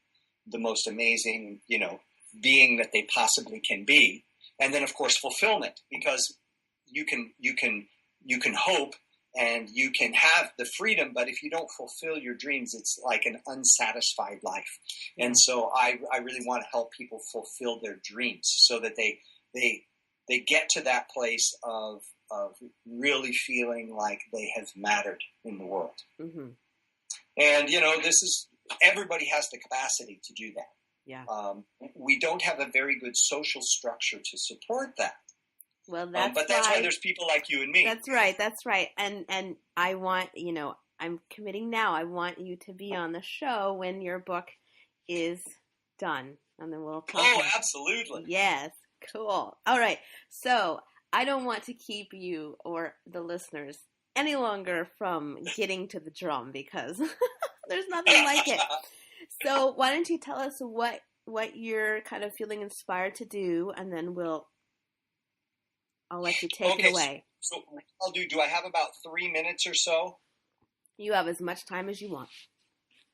the most amazing, being that they possibly can be. And then, of course, fulfillment, because you can hope and you can have the freedom, but if you don't fulfill your dreams, it's like an unsatisfied life. And so I really want to help people fulfill their dreams so that they get to that place of really feeling like they have mattered in the world. Mm-hmm. And, everybody has the capacity to do that. Yeah. We don't have a very good social structure to support that. Well, but that's why there's people like you and me. That's right. And I want, I'm committing now. I want you to be on the show when your book is done. And then we'll talk. Oh, absolutely. Yes. Cool. All right. So I don't want to keep you or the listeners any longer from getting to the drum because there's nothing like it. So why don't you tell us what you're kind of feeling inspired to do, and then I'll let you take it away. So I'll do I have about 3 minutes or so? You have as much time as you want.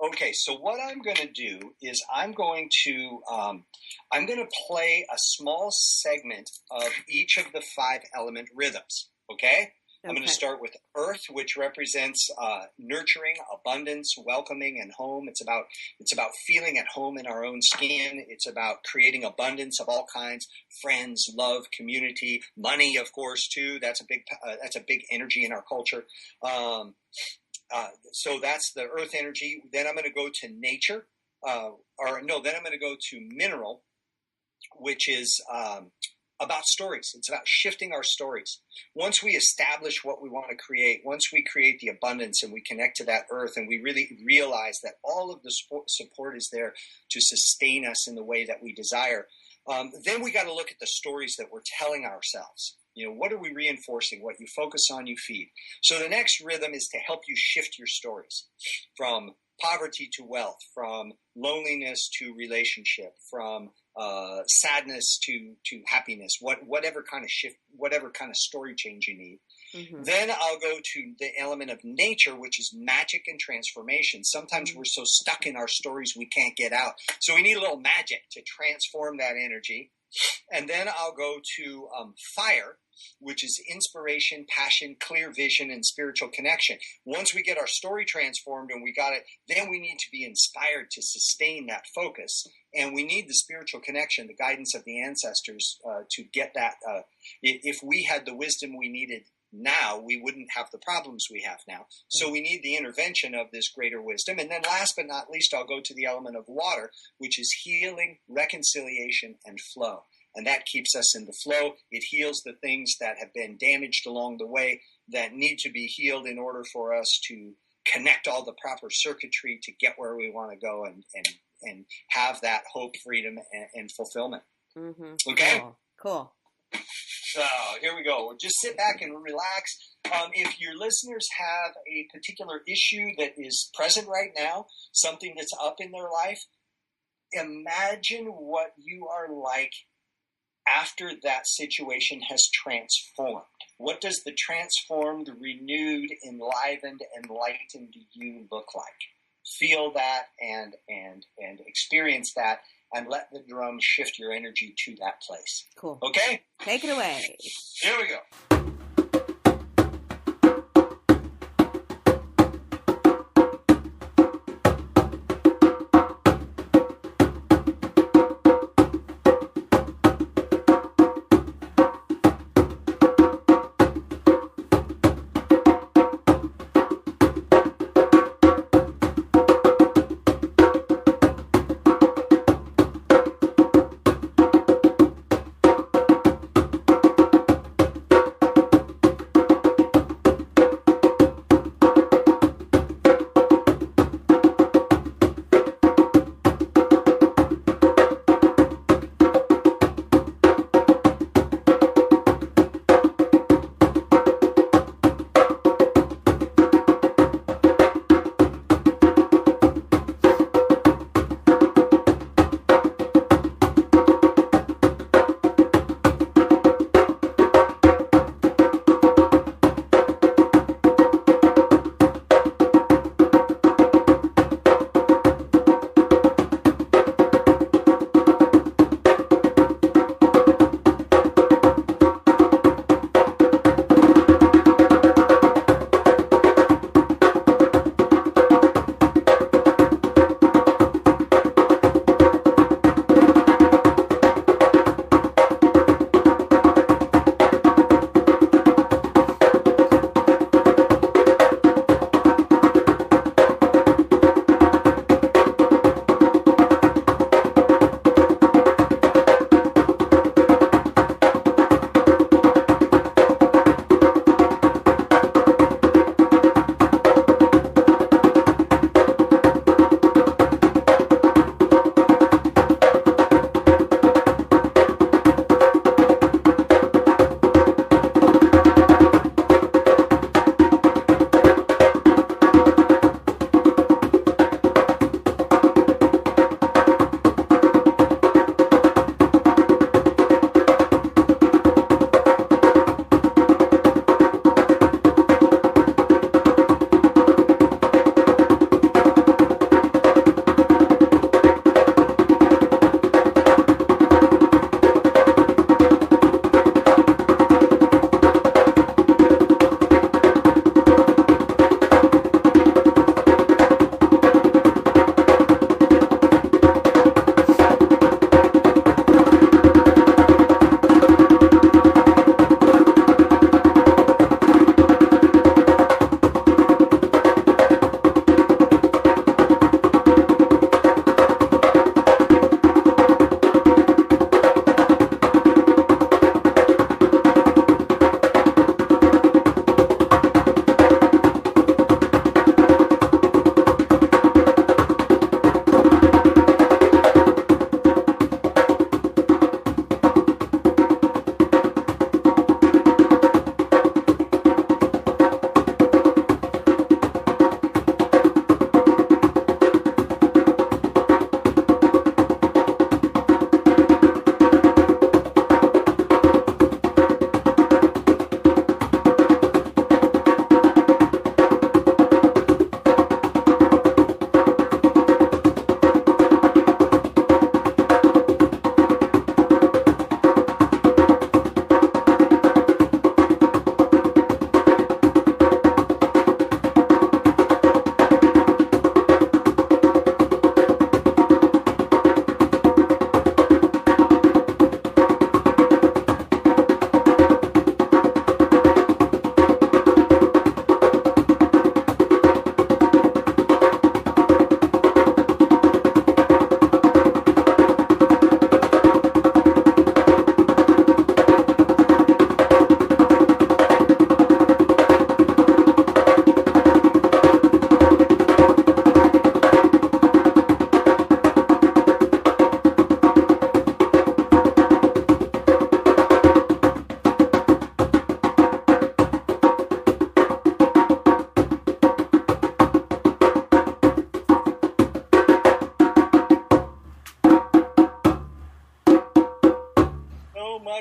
Okay, so what I'm going to do is I'm going to play a small segment of each of the 5 element rhythms. Okay? I'm going to start with Earth, which represents nurturing, abundance, welcoming, and home. It's about feeling at home in our own skin. It's about creating abundance of all kinds: friends, love, community, money, of course, too. That's a big energy in our culture. So that's the Earth energy. Then I'm going to go to nature, then I'm going to go to mineral, which is about stories. It's about shifting our stories. Once we establish what we want to create, once we create the abundance and we connect to that earth and we really realize that all of the support is there to sustain us in the way that we desire, then we got to look at the stories that we're telling ourselves. You know, what are we reinforcing? What you focus on, you feed. So the next rhythm is to help you shift your stories from poverty to wealth, from loneliness to relationship, from sadness to happiness, whatever kind of shift, whatever kind of story change you need. Mm-hmm. Then I'll go to the element of nature, which is magic and transformation. Sometimes we're so stuck in our stories we can't get out. So we need a little magic to transform that energy. And then I'll go to fire, which is inspiration, passion, clear vision, and spiritual connection. Once we get our story transformed and we got it, then we need to be inspired to sustain that focus. And we need the spiritual connection, the guidance of the ancestors to get that. If we had the wisdom we needed now, we wouldn't have the problems we have now. So we need the intervention of this greater wisdom. And then last but not least, I'll go to the element of water, which is healing, reconciliation, and flow. And that keeps us in the flow. It heals the things that have been damaged along the way that need to be healed in order for us to connect all the proper circuitry to get where we want to go and have that hope, freedom, and fulfillment. Mm-hmm. Okay? Cool. So here we go. Just sit back and relax. If your listeners have a particular issue that is present right now, something that's up in their life, imagine what you are like after that situation has transformed. What does the transformed, renewed, enlivened, enlightened you look like? Feel that and experience that, and let the drum shift your energy to that place. Cool. Okay? Take it away. Here we go.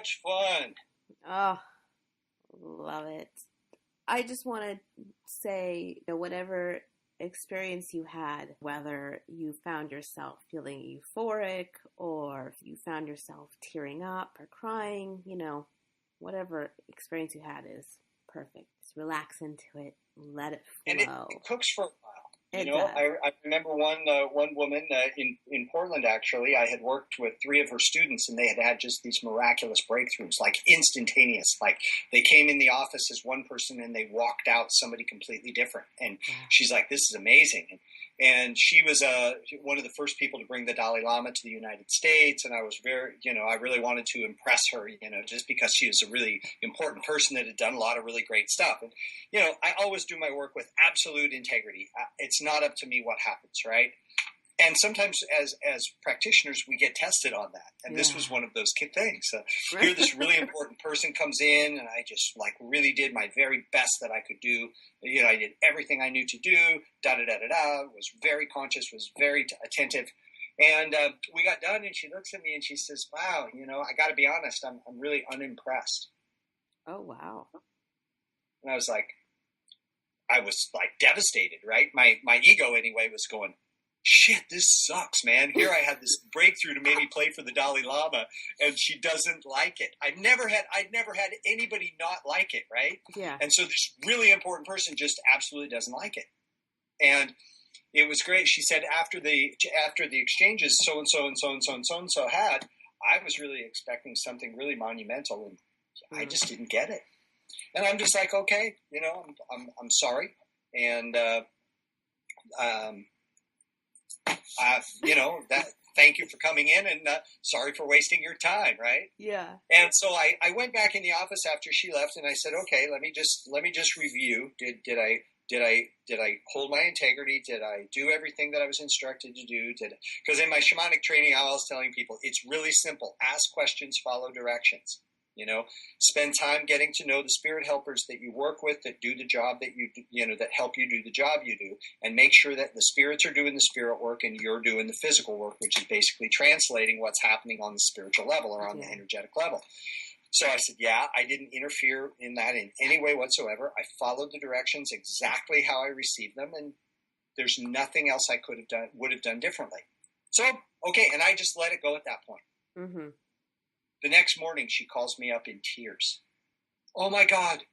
much fun. Oh, love it. I just want to say, whatever experience you had, whether you found yourself feeling euphoric or you found yourself tearing up or crying, whatever experience you had is perfect. Just relax into it, let it flow. And it cooks for a while. It does. I remember one woman in Portland, actually. I had worked with 3 of her students, and they had just these miraculous breakthroughs, like instantaneous. Like they came in the office as one person, and they walked out somebody completely different. And she's like, "This is amazing." And she was one of the first people to bring the Dalai Lama to the United States, and I was very, I really wanted to impress her, just because she was a really important person that had done a lot of really great stuff. And, I always do my work with absolute integrity. It's not up to me what happens, right? And sometimes as practitioners, we get tested on that. And this was one of those things. Here, this really important person comes in, and I just really did my very best that I could do. I did everything I knew to do, was very conscious, was very attentive. And we got done, and she looks at me and she says, "Wow, I got to be honest, I'm really unimpressed." Oh, wow. And I was devastated, right? My ego anyway was going, "Shit, this sucks, man. Here I had this breakthrough to maybe play for the Dalai Lama, and she doesn't like it." I'd never had anybody not like it, right? Yeah. And so this really important person just absolutely doesn't like it. And it was great. She said after the exchanges so and so and so and so and so and so had, I was really expecting something really monumental, and I just didn't get it. And I'm just like, okay, I'm sorry, and thank you for coming in, and sorry for wasting your time, right? Yeah. And so I went back in the office after she left, and I said, okay, let me just review. Did I hold my integrity? Did I do everything that I was instructed to do? Because in my shamanic training, I was telling people it's really simple: ask questions, follow directions. Spend time getting to know the spirit helpers that you work with, that do the job that that help you do the job you do, and make sure that the spirits are doing the spirit work and you're doing the physical work, which is basically translating what's happening on the spiritual level or on the energetic level. So I said, I didn't interfere in that in any way whatsoever. I followed the directions exactly how I received them, and there's nothing else I would have done differently. So, okay, and I just let it go at that point. Mm-hmm. The next morning, she calls me up in tears. "Oh, my God.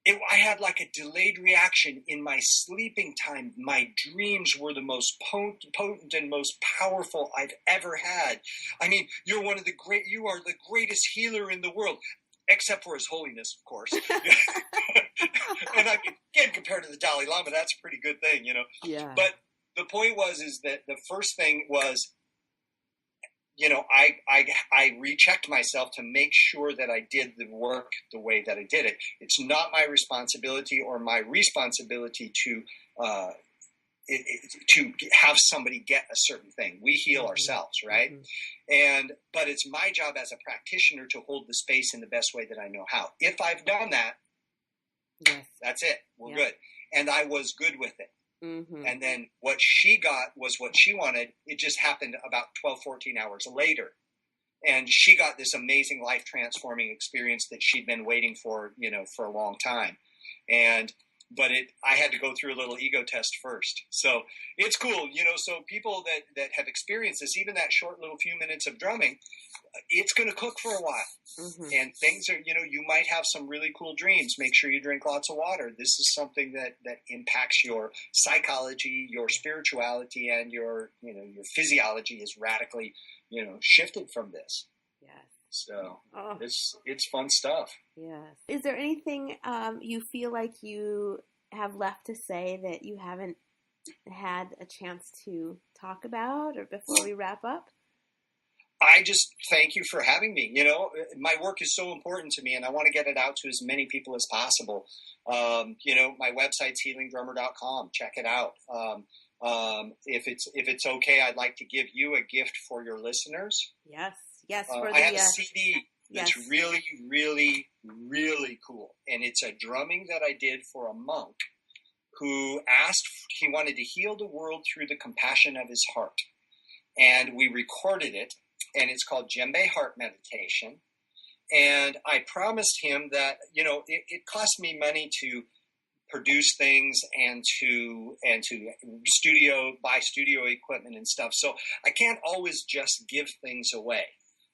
I had like a delayed reaction in my sleeping time. My dreams were the most potent and most powerful I've ever had. I mean, you are the greatest healer in the world, except for His Holiness, of course." And again, compared to the Dalai Lama, that's a pretty good thing, Yeah. But the point is that the first thing was, I rechecked myself to make sure that I did the work the way that I did it. It's not my responsibility or my responsibility to have somebody get a certain thing. We heal ourselves, right? Mm-hmm. But it's my job as a practitioner to hold the space in the best way that I know how. If I've done that, that's it. We're good. And I was good with it. Mm-hmm. And then what she got was what she wanted. It just happened about 12, 14 hours later. And she got this amazing life transforming experience that she'd been waiting for, for a long time. But I had to go through a little ego test first. So it's cool, so people that have experienced this, even that short little few minutes of drumming, it's going to cook for a while. Mm-hmm. And things are, you might have some really cool dreams. Make sure you drink lots of water. This is something that impacts your psychology, your spirituality, and your physiology is radically, shifted from this. Yes. So it's fun stuff. Yes. Is there anything you feel like you have left to say that you haven't had a chance to talk about, or before we wrap up? I just thank you for having me. My work is so important to me, and I want to get it out to as many people as possible. My website's healingdrummer.com. Check it out. If it's okay, I'd like to give you a gift for your listeners. Yes. I have a CD that's really, really, really cool. And it's a drumming that I did for a monk who he wanted to heal the world through the compassion of his heart. And we recorded it, and it's called Djembe Heart Meditation. And I promised him that, it cost me money to produce things and to buy studio equipment and stuff. So I can't always just give things away.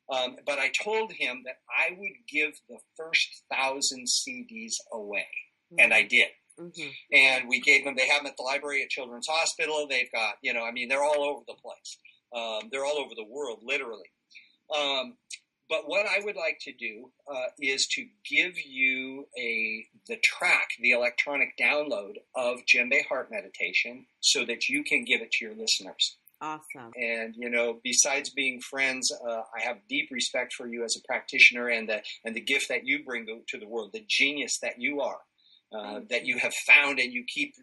But I told him that I would give the first 1,000 CDs away. Mm-hmm. And I did. Mm-hmm. And we gave them, they have them at the library at Children's Hospital. They've got, they're all over the place. They're all over the world, literally. But what I would like to do is to give you the track, the electronic download of Djembe Heart Meditation so that you can give it to your listeners. Awesome. And, besides being friends, I have deep respect for you as a practitioner and the gift that you bring to the world, the genius that you are, that you have found and you keep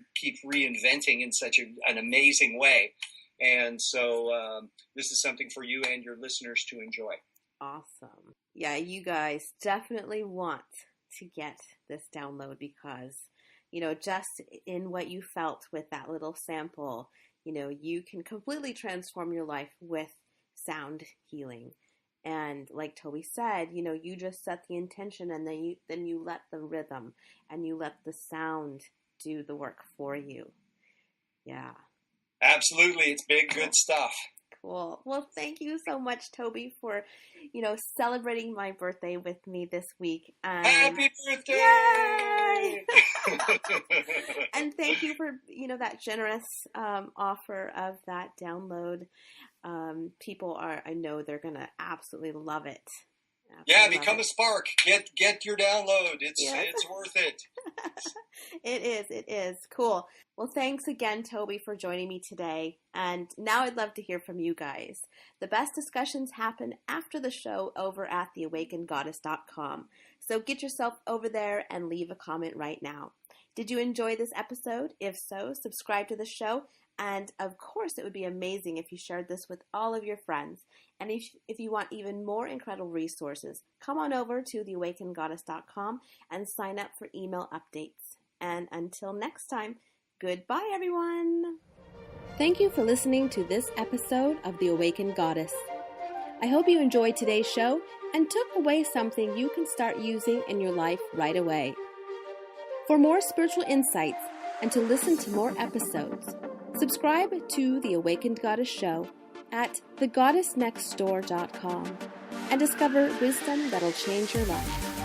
reinventing in such an amazing way. And so this is something for you and your listeners to enjoy. Awesome. Yeah, you guys definitely want to get this download because, just in what you felt with that little sample, you can completely transform your life with sound healing. And like Toby said, you just set the intention and then you let the rhythm and you let the sound do the work for you. Yeah. Absolutely. It's big, good stuff. Cool. Well, thank you so much, Toby, for, celebrating my birthday with me this week. Happy birthday! Yay! And thank you for, that generous offer of that download. I know they're going to absolutely love it. Yeah, become a spark. Get your download. It's worth it. It is. Cool. Well, thanks again, Toby, for joining me today. And now I'd love to hear from you guys. The best discussions happen after the show over at theawakenedgoddess.com. So get yourself over there and leave a comment right now. Did you enjoy this episode? If so, subscribe to the show. And of course, it would be amazing if you shared this with all of your friends. And if you want even more incredible resources, come on over to theawakenedgoddess.com and sign up for email updates. And until next time, goodbye, everyone. Thank you for listening to this episode of The Awakened Goddess. I hope you enjoyed today's show and took away something you can start using in your life right away. For more spiritual insights and to listen to more episodes, subscribe to The Awakened Goddess Show at thegoddessnextdoor.com and discover wisdom that'll change your life.